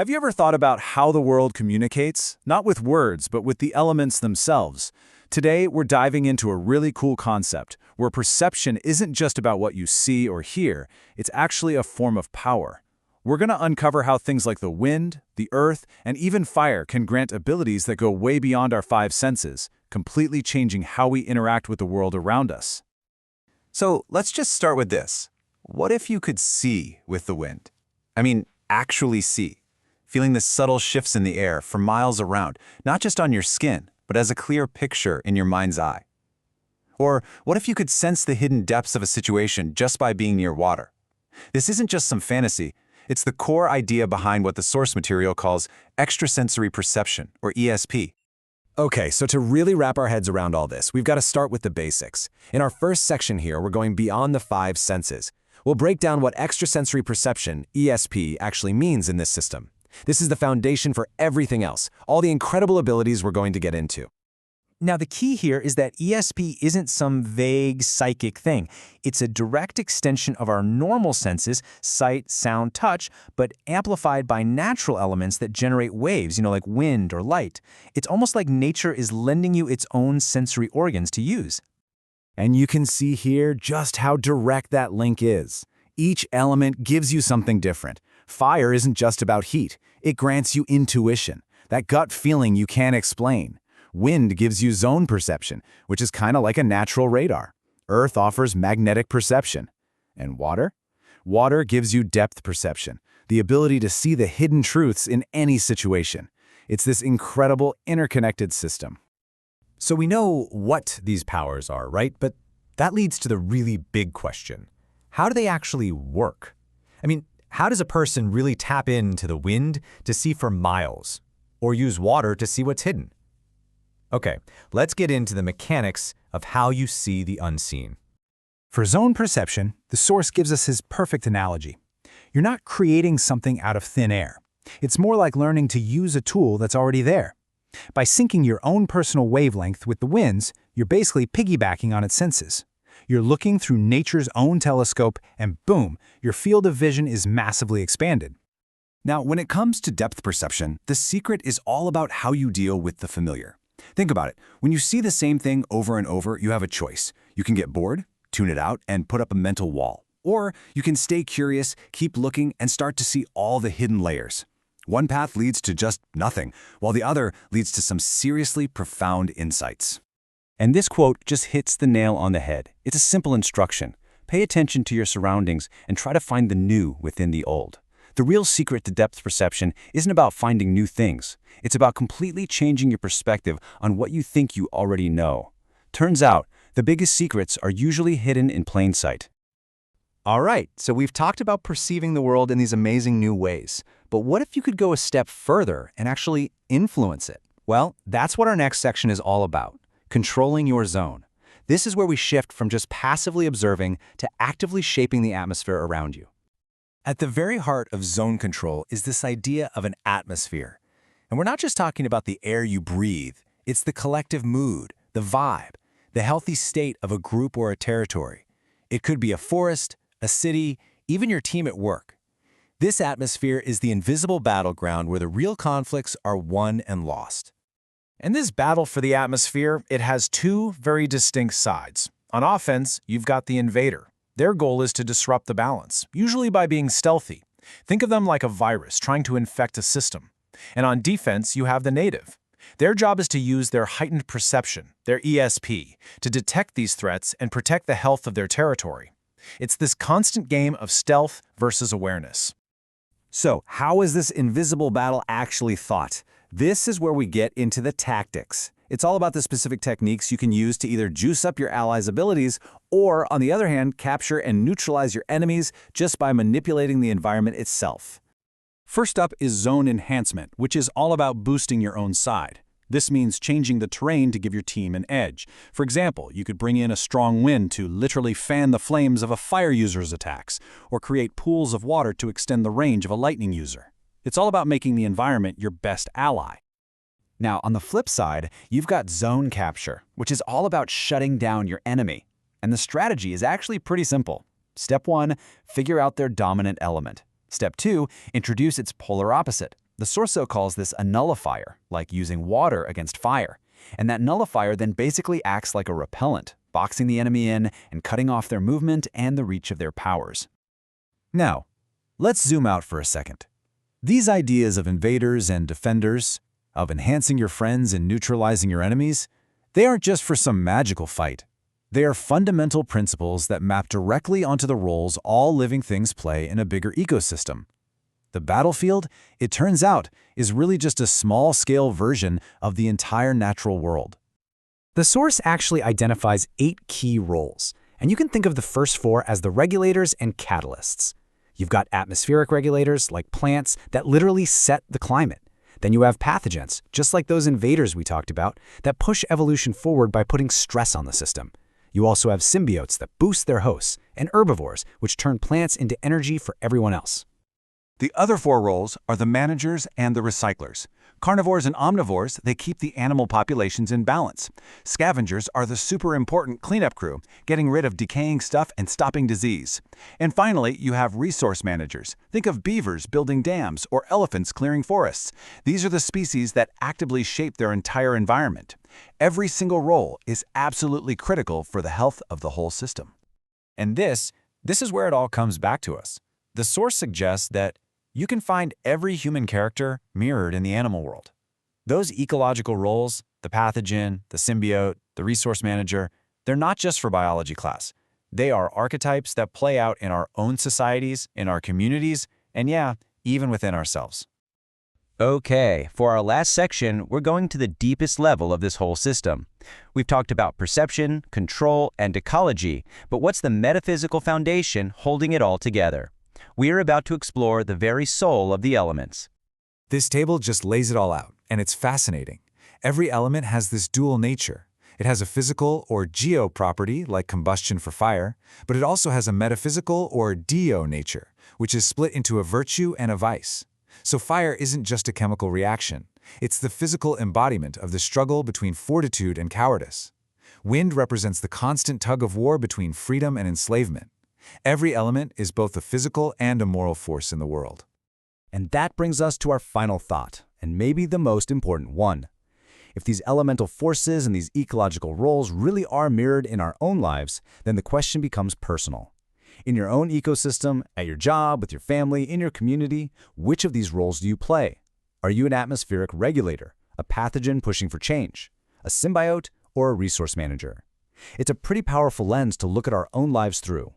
Have you ever thought about how the world communicates? Not with words, but with the elements themselves. Today, we're diving into a really cool concept, where perception isn't just about what you see or hear, it's actually a form of power. We're going to uncover how things like the wind, the earth, and even fire can grant abilities that go way beyond our five senses, completely changing how we interact with the world around us. So let's just start with this. What if you could see with the wind? I mean, actually see. Feeling the subtle shifts in the air for miles around, not just on your skin, but as a clear picture in your mind's eye. Or what if you could sense the hidden depths of a situation just by being near water? This isn't just some fantasy, it's the core idea behind what the source material calls extrasensory perception, or ESP. Okay, so to really wrap our heads around all this, we've got to start with the basics. In our first section here, we're going beyond the five senses. We'll break down what extrasensory perception, ESP, actually means in this system. This is the foundation for everything else, all the incredible abilities we're going to get into. Now, the key here is that ESP isn't some vague psychic thing. It's a direct extension of our normal senses, sight, sound, touch, but amplified by natural elements that generate waves, like wind or light. It's almost like nature is lending you its own sensory organs to use. And you can see here just how direct that link is. Each element gives you something different. Fire isn't just about heat. It grants you intuition, that gut feeling you can't explain. Wind gives you zone perception, which is kind of like a natural radar. Earth offers magnetic perception. And water? Water gives you depth perception, the ability to see the hidden truths in any situation. It's this incredible interconnected system. So we know what these powers are, right? But that leads to the really big question. How do they actually work? I mean, how does a person really tap into the wind to see for miles, or use water to see what's hidden? Okay, let's get into the mechanics of how you see the unseen. For zone perception, the source gives us his perfect analogy. You're not creating something out of thin air. It's more like learning to use a tool that's already there. By syncing your own personal wavelength with the wind's, you're basically piggybacking on its senses. You're looking through nature's own telescope, and boom, your field of vision is massively expanded. Now, when it comes to depth perception, the secret is all about how you deal with the familiar. Think about it. When you see the same thing over and over, you have a choice. You can get bored, tune it out, and put up a mental wall. Or you can stay curious, keep looking, and start to see all the hidden layers. One path leads to just nothing, while the other leads to some seriously profound insights. And this quote just hits the nail on the head. It's a simple instruction. Pay attention to your surroundings and try to find the new within the old. The real secret to depth perception isn't about finding new things. It's about completely changing your perspective on what you think you already know. Turns out, the biggest secrets are usually hidden in plain sight. All right, so we've talked about perceiving the world in these amazing new ways. But what if you could go a step further and actually influence it? Well, that's what our next section is all about. Controlling your zone. This is where we shift from just passively observing to actively shaping the atmosphere around you. At the very heart of zone control is this idea of an atmosphere. And we're not just talking about the air you breathe. It's the collective mood, the vibe, the healthy state of a group or a territory. It could be a forest, a city, even your team at work. This atmosphere is the invisible battleground where the real conflicts are won and lost. And this battle for the atmosphere, it has two very distinct sides. On offense, you've got the invader. Their goal is to disrupt the balance, usually by being stealthy. Think of them like a virus trying to infect a system. And on defense, you have the native. Their job is to use their heightened perception, their ESP, to detect these threats and protect the health of their territory. It's this constant game of stealth versus awareness. So, how is this invisible battle actually fought? This is where we get into the tactics. It's all about the specific techniques you can use to either juice up your allies' abilities or, on the other hand, capture and neutralize your enemies just by manipulating the environment itself. First up is zone enhancement, which is all about boosting your own side. This means changing the terrain to give your team an edge. For example, you could bring in a strong wind to literally fan the flames of a fire user's attacks, or create pools of water to extend the range of a lightning user. It's all about making the environment your best ally. Now, on the flip side, you've got zone capture, which is all about shutting down your enemy. And the strategy is actually pretty simple. Step 1, figure out their dominant element. Step 2, introduce its polar opposite. The source cell calls this a nullifier, like using water against fire. And that nullifier then basically acts like a repellent, boxing the enemy in and cutting off their movement and the reach of their powers. Now, let's zoom out for a second. These ideas of invaders and defenders, of enhancing your friends and neutralizing your enemies, they aren't just for some magical fight. They are fundamental principles that map directly onto the roles all living things play in a bigger ecosystem. The battlefield, it turns out, is really just a small-scale version of the entire natural world. The source actually identifies 8 key roles, and you can think of the first 4 as the regulators and catalysts. You've got atmospheric regulators, like plants, that literally set the climate. Then you have pathogens, just like those invaders we talked about, that push evolution forward by putting stress on the system. You also have symbiotes that boost their hosts, and herbivores, which turn plants into energy for everyone else. The other 4 roles are the managers and the recyclers. Carnivores and omnivores, they keep the animal populations in balance. Scavengers are the super important cleanup crew, getting rid of decaying stuff and stopping disease. And finally, you have resource managers. Think of beavers building dams or elephants clearing forests. These are the species that actively shape their entire environment. Every single role is absolutely critical for the health of the whole system. And this is where it all comes back to us. The source suggests that you can find every human character mirrored in the animal world. Those ecological roles, the pathogen, the symbiote, the resource manager, they're not just for biology class. They are archetypes that play out in our own societies, in our communities, and yeah, even within ourselves. Okay, for our last section, we're going to the deepest level of this whole system. We've talked about perception, control, and ecology, but what's the metaphysical foundation holding it all together? We are about to explore the very soul of the elements. This table just lays it all out, and it's fascinating. Every element has this dual nature. It has a physical or geo property, like combustion for fire, but it also has a metaphysical or deo nature, which is split into a virtue and a vice. So fire isn't just a chemical reaction. It's the physical embodiment of the struggle between fortitude and cowardice. Wind represents the constant tug-of-war between freedom and enslavement. Every element is both a physical and a moral force in the world. And that brings us to our final thought, and maybe the most important one. If these elemental forces and these ecological roles really are mirrored in our own lives, then the question becomes personal. In your own ecosystem, at your job, with your family, in your community, which of these roles do you play? Are you an atmospheric regulator, a pathogen pushing for change, a symbiote, or a resource manager? It's a pretty powerful lens to look at our own lives through.